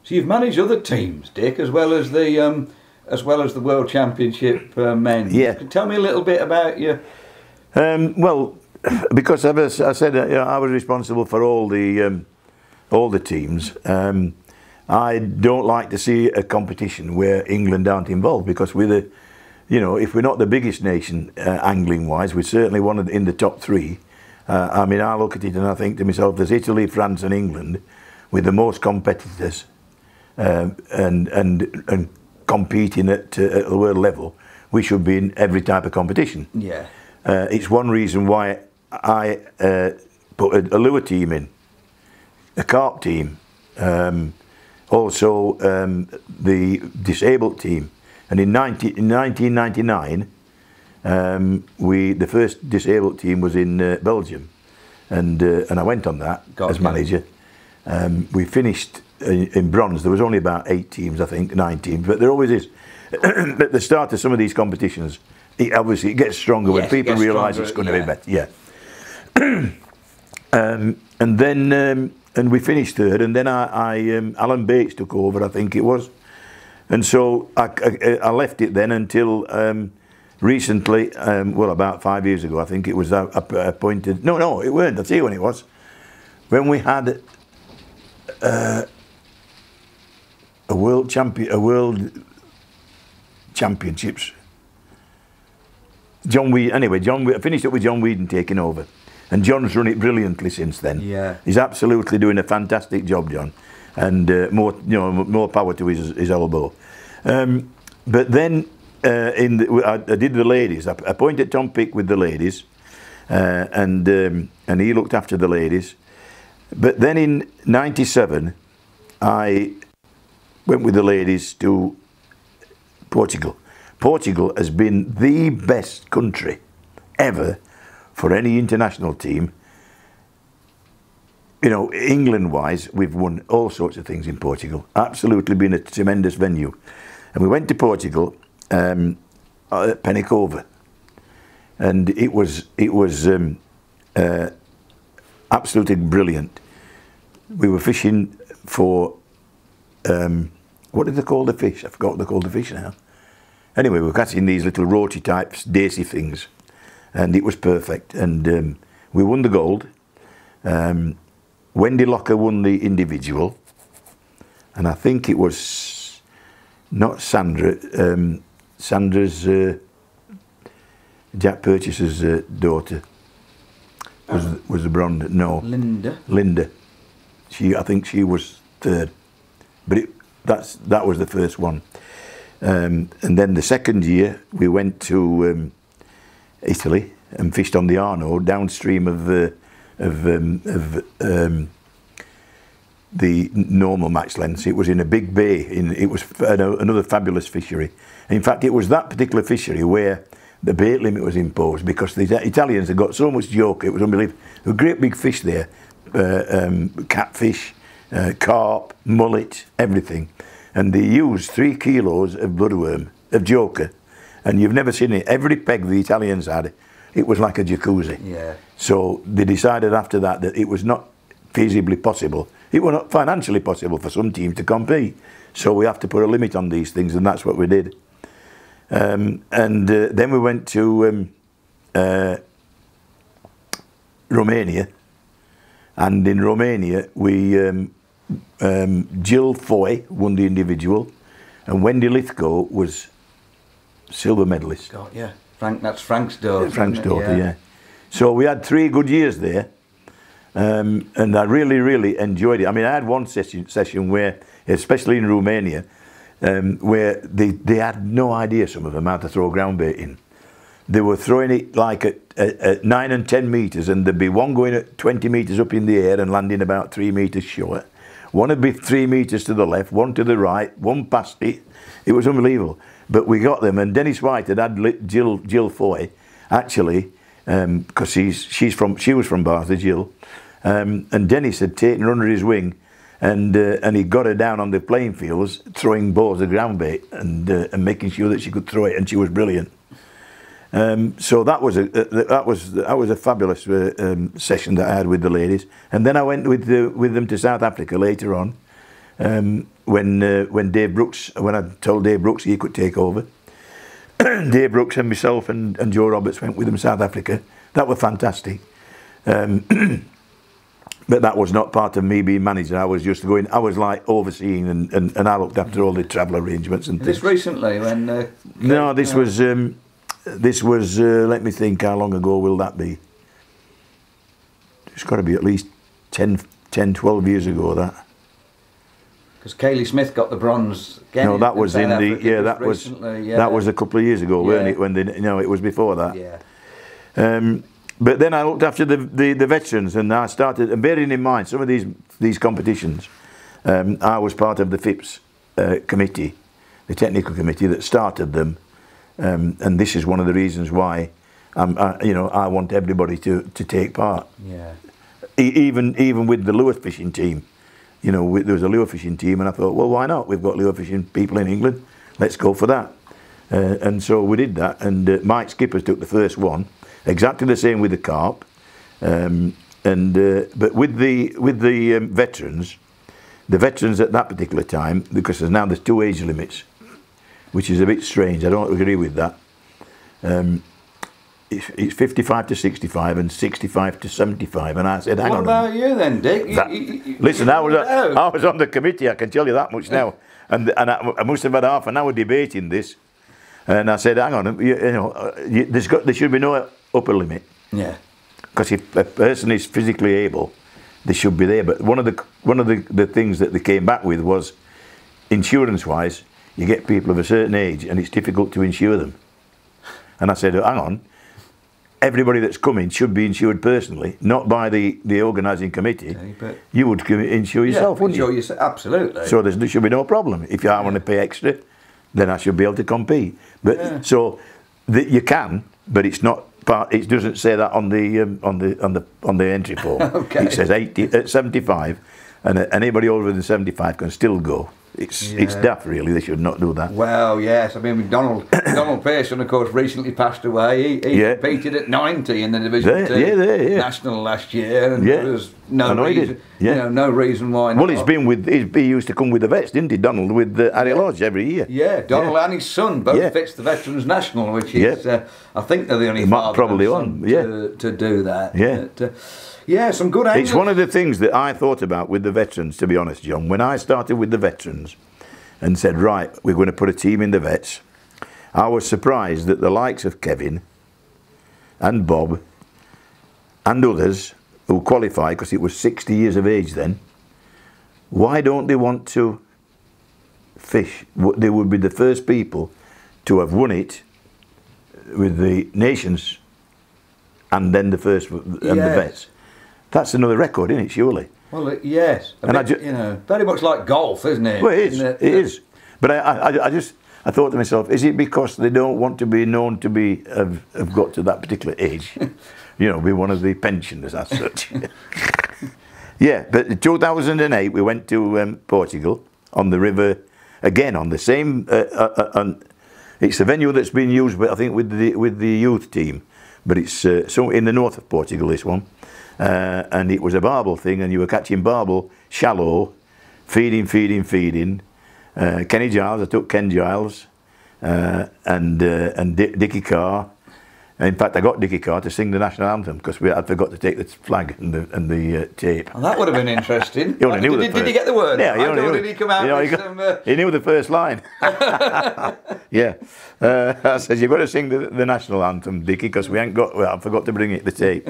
So you've managed other teams, Dick, as well as the World Championship men. Yeah. Tell me a little bit about you. Well, because as I said, I was responsible for all the teams. I don't like to see a competition where England aren't involved, because we're the, if we're not the biggest nation angling wise, we're certainly one in the top three. I mean, I look at it and I think to myself, there's Italy, France, and England with the most competitors and competing at the world level. We should be in every type of competition. Yeah. It's one reason why I put a lure team in, a carp team, also the disabled team. And in 1999, the first disabled team was in Belgium, and I went on that as manager. We finished in bronze. There was only about 8 teams, I think, 9 teams, but there always is. At the start of some of these competitions, it gets stronger when people realise it's going to be better. Yeah. And then we finished third, and then Alan Bates took over, I think it was, and so I left it then until recently, well, about 5 years ago, I think it was appointed. No, it weren't. I'll tell you when it was. When we had a world championships. I finished up with John Whedon taking over, and John's run it brilliantly since then. Yeah, he's absolutely doing a fantastic job, John, and more power to his elbow. But then I did the ladies. I appointed Tom Pick with the ladies, and he looked after the ladies. But then in '97, I went with the ladies to Portugal. Portugal has been the best country ever for any international team. England-wise, we've won all sorts of things in Portugal. Absolutely been a tremendous venue. And we went to Portugal at Penacova, and it was absolutely brilliant. We were fishing for what did they call the fish? I forgot what they called the fish now. Anyway, we were catching these little roachy types, daisy things, and it was perfect. And we won the gold. Wendy Locker won the individual, and I think it was not Sandra. Sandra's Jack Purchaser's daughter was the bronze. No, Linda. I think she was third, but that was the first one. And then the second year we went to Italy and fished on the Arno downstream of the normal match lengths. It was in a big bay. It was another fabulous fishery. In fact, it was that particular fishery where the bait limit was imposed, because the Italians had got so much joke. It was unbelievable. There were great big fish there, catfish, carp, mullet, everything. And they used 3 kilos of bloodworm, of joker, and you've never seen it. Every peg the Italians had, it was like a jacuzzi. Yeah. So they decided after that it was not feasibly possible. It was not financially possible for some teams to compete. So we have to put a limit on these things, and that's what we did. And then we went to Romania, and in Romania we Jill Foy won the individual, and Wendy Lithgow was silver medalist. God, yeah. That's Frank's daughter. Frank's daughter, yeah. So we had 3 good years there, and I really, really enjoyed it. I mean, I had one session where, especially in Romania, where they had no idea, some of them, how to throw ground bait in. They were throwing it like at 9 and 10 metres, and there'd be one going at 20 metres up in the air and landing about 3 metres short. One would be 3 metres to the left, one to the right, one past it. It was unbelievable. But we got them, and Dennis White had Jill Foy, actually, because she was from Bartha, Jill, and Dennis had taken her under his wing, and he got her down on the playing fields, throwing balls of ground bait and making sure that she could throw it, and she was brilliant. So that was a fabulous session that I had with the ladies, and then I went with them to South Africa later on, when Dave Brooks, when I told Dave Brooks he could take over. Dave Brooks and myself and Joe Roberts went with them to South Africa. That was fantastic. But that was not part of me being manager. I was just going, I was like overseeing and I looked after all the travel arrangements and things. This recently when... no, this was, let me think, how long ago will that be? It's got to be at least 10, 12 years ago, that. Because Kaylee Smith got the bronze again. No, that was in the, Africa, yeah, that was, that was a couple of years ago, weren't it? When they, no, it was before that. Yeah. But then I looked after the veterans, and I started, and bearing in mind some of these competitions, I was part of the FIPS committee, the technical committee that started them, and this is one of the reasons why I want everybody to take part. Yeah. Even with the lure fishing team, there was a lure fishing team, and I thought, well, why not? We've got lure fishing people in England, let's go for that. And so we did that, and Mike Skippers took the first one. Exactly the same with the carp, but with the veterans at that particular time, because there's two age limits, which is a bit strange. I don't agree with that. It's 55 to 65 and 65 to 75, and I said, hang on. What about you then, Dick? Listen, I was on the committee. I can tell you that much now, and I must have had half an hour debating this, and I said, hang on, there should be no upper limit. Yeah. Because if a person is physically able, they should be there. But one of the things that they came back with was, insurance-wise, you get people of a certain age and it's difficult to insure them. And I said, hang on, everybody that's coming should be insured personally, not by the organising committee. Okay, but you would insure yourself, wouldn't you? Absolutely. So there should be no problem. If I want to pay extra, then I should be able to compete. But so you can, but it's not. It doesn't say that on the entry form. Okay. It says 75, and anybody older than 75 can still go. It's daft, really. They should not do that. Well, yes. I mean, Donald Pearson, of course, recently passed away. He competed at 90 in the Division 2 National last year, and there was no reason. No reason why not. Well, he used to come with the vets, didn't he, Donald, with Harry Lodge every year. Yeah, Donald and his son both fits the Veterans National, which is, I think they're the only father and son to do that. Yeah. But, yeah, some good angles. It's one of the things that I thought about with the veterans, to be honest, John. When I started with the veterans and said, right, we're going to put a team in the vets, I was surprised that the likes of Kevin and Bob and others who qualified, because it was 60 years of age then, why don't they want to fish? They would be the first people to have won it with the nations and then the first and the vets. That's another record, isn't it, surely? Well, yes. Very much like golf, isn't it? Well, it is. But I thought to myself, is it because they don't want to be known to have got to that particular age? Be one of the pensioners as such. Yeah, but in 2008 we went to Portugal on the river, again on the same. It's a venue that's been used, I think, with the youth team, but it's so in the north of Portugal. This one. And it was a barbel thing, and you were catching barbel shallow, feeding. Kenny Giles, I took Ken Giles, and Dickie Carr. In fact, I got Dickie Carr to sing the national anthem because I forgot to take the flag and the tape. Well, that would have been interesting. Did he get the word? Yeah, did he come out with some... He knew the first line. Yeah. I said, you've got to sing the national anthem, Dickie, because I forgot to bring it, the tape.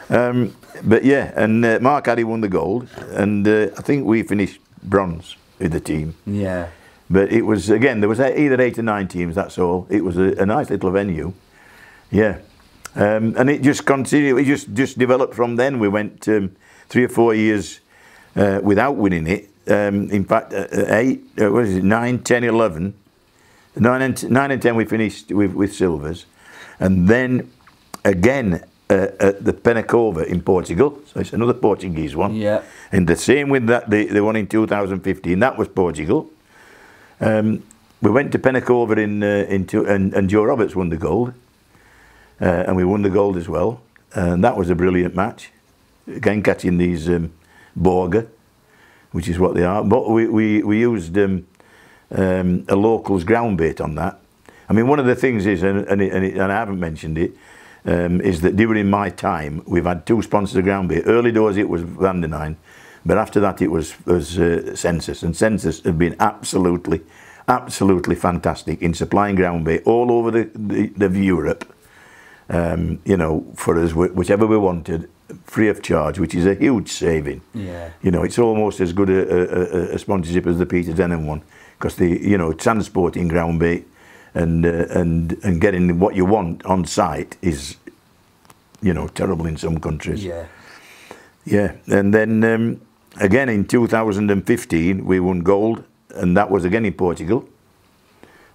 But yeah, and Mark Addy won the gold, and I think we finished bronze with the team. Yeah. But it was, again, there was either 8 or 9 teams, that's all. It was a nice little venue. Yeah, and it just continued. It just developed from then. We went 3 or 4 years without winning it. In fact, 9, 10, 11. 9 and 10 we finished with silvers, and then again at the Penacova in Portugal. So it's another Portuguese one. Yeah. And the same with that the one in 2015. That was Portugal. We went to Penacova and Joe Roberts won the gold. And we won the gold as well, and that was a brilliant match. Again, catching these Borger which is what they are. But we used a locals ground bait on that. I mean, one of the things is, and I haven't mentioned it, is that during my time we've had 2 sponsors of ground bait. Early doors it was Van der Nine, but after that it was Census, and Census have been absolutely fantastic in supplying ground bait all over the Europe. You know, for us, whichever we wanted, free of charge, which is a huge saving. Yeah. You know, it's almost as good a sponsorship as the Peter Denham one, because you know, transporting ground bait and getting what you want on site is, you know, terrible in some countries. Yeah. Yeah. And then again in 2015 we won gold, and that was again in Portugal,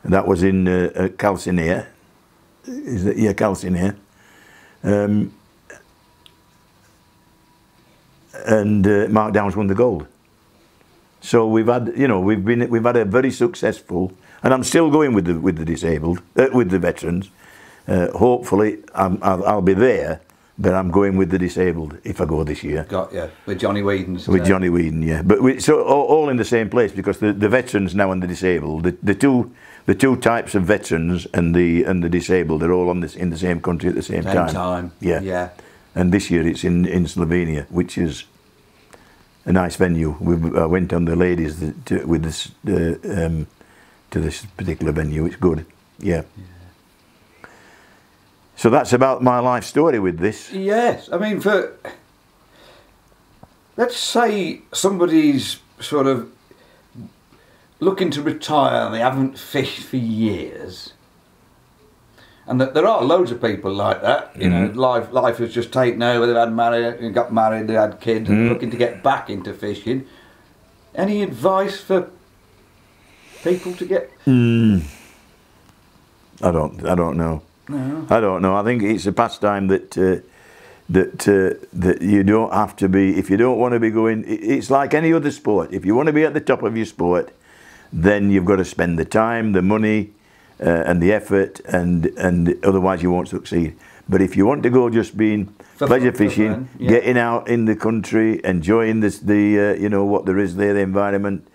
and that was in Calcinea. Is that, yeah, Calcinea. And Mark Downs won the gold. So we've had, you know, we've had a very successful, and I'm still going with the disabled, with the veterans. Hopefully I'll be there, but I'm going with the disabled if I go this year. Got you. With Johnny Whedon's. With Johnny Whedon, yeah. But so all in the same place, because the veterans now and the disabled, the two types of veterans and the disabled are all in the same country at the same time. Yeah. Yeah. And this year it's in Slovenia, which is a nice venue. I went on the ladies with this to this particular venue. It's good. Yeah. So that's about my life story with this. Yes, I mean, let's say somebody's sort of looking to retire and they haven't fished for years, and that there are loads of people like that. You know, life has just taken over. They've got married, they had kids, and looking to get back into fishing. Any advice for people to get? I don't know. No. I don't know. I think it's a pastime that you don't have to be. If you don't want to be going, it's like any other sport. If you want to be at the top of your sport, then you've got to spend the time, the money, and the effort, and otherwise you won't succeed. But if you want to go just being pleasure fishing, getting out in the country, enjoying you know, what there is there, the environment,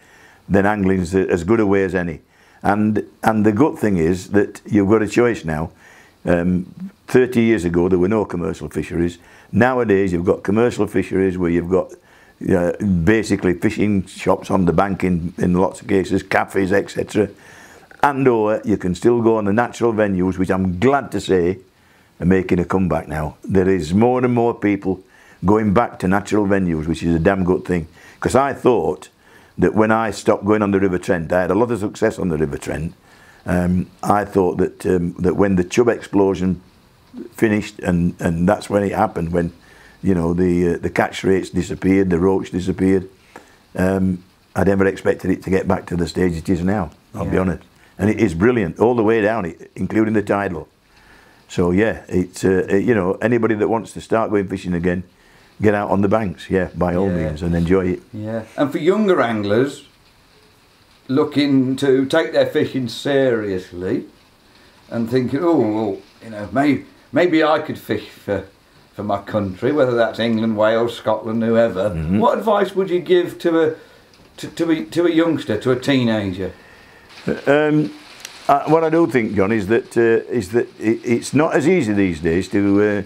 then angling's as good a way as any. And the good thing is that you've got a choice now. 30 years ago there were no commercial fisheries. Nowadays you've got commercial fisheries where you've got basically fishing shops on the bank in lots of cases, cafes, etc. And/or you can still go on the natural venues, which I'm glad to say are making a comeback now. There is more and more people going back to natural venues, which is a damn good thing. Because I thought that when I stopped going on the River Trent, I had a lot of success on the River Trent. I thought that when the chub explosion finished, and that's when it happened, when, you know, the catch rates disappeared, the roach disappeared, I never expected it to get back to the stage it is now, I'll be honest. And it is brilliant all the way down, including the tidal. So yeah, it's you know, anybody that wants to start going fishing again, get out on the banks, by all means, and enjoy it. Yeah. And for younger anglers looking to take their fishing seriously and thinking, oh, well, you know, maybe I could fish for my country, whether that's England, Wales, Scotland, whoever. What advice would you give to a youngster, to a teenager? What I do think, John, is that it's not as easy these days to,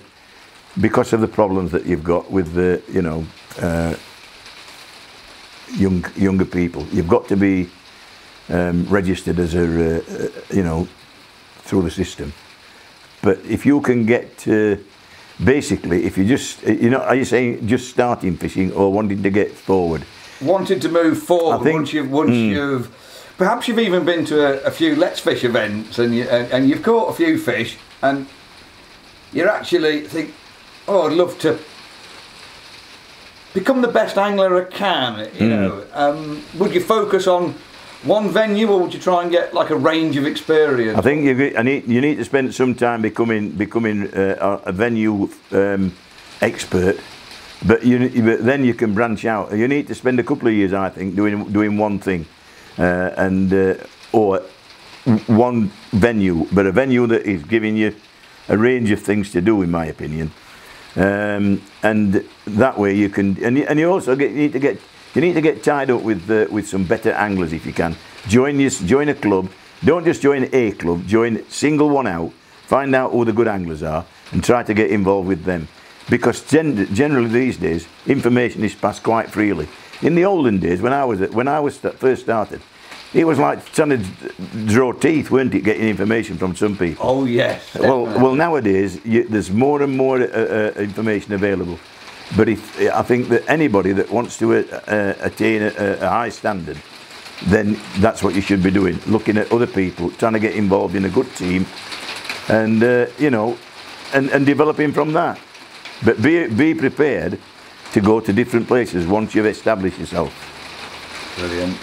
because of the problems that you've got with the, you know, younger people. You've got to be registered as a, you know, through the system. But if you can get, basically, if you just, you know, are you saying just starting fishing or wanting to get forward? Wanting to move forward, once you've perhaps you've even been to a few Let's Fish events and you've caught a few fish and you actually think, oh, I'd love to become the best angler I can, you know. Would you focus on one venue, or would you try and get like a range of experience? I think you need to spend some time becoming a venue expert, but then you can branch out. You need to spend a couple of years, I think, doing one thing, or one venue, but a venue that is giving you a range of things to do, in my opinion. And that way you can, and you also need to get You need to get tied up with some better anglers if you can. Join a club. Don't just join a club. Single one out. Find out who the good anglers are and try to get involved with them. Because generally these days, information is passed quite freely. In the olden days, when I was first started, it was like trying to draw teeth, weren't it, getting information from some people? Oh yes. Well, nowadays there's more and more information available. But I think that anybody that wants to attain a high standard, then that's what you should be doing. Looking at other people, trying to get involved in a good team, and you know, and developing from that. But be prepared to go to different places once you've established yourself. Brilliant.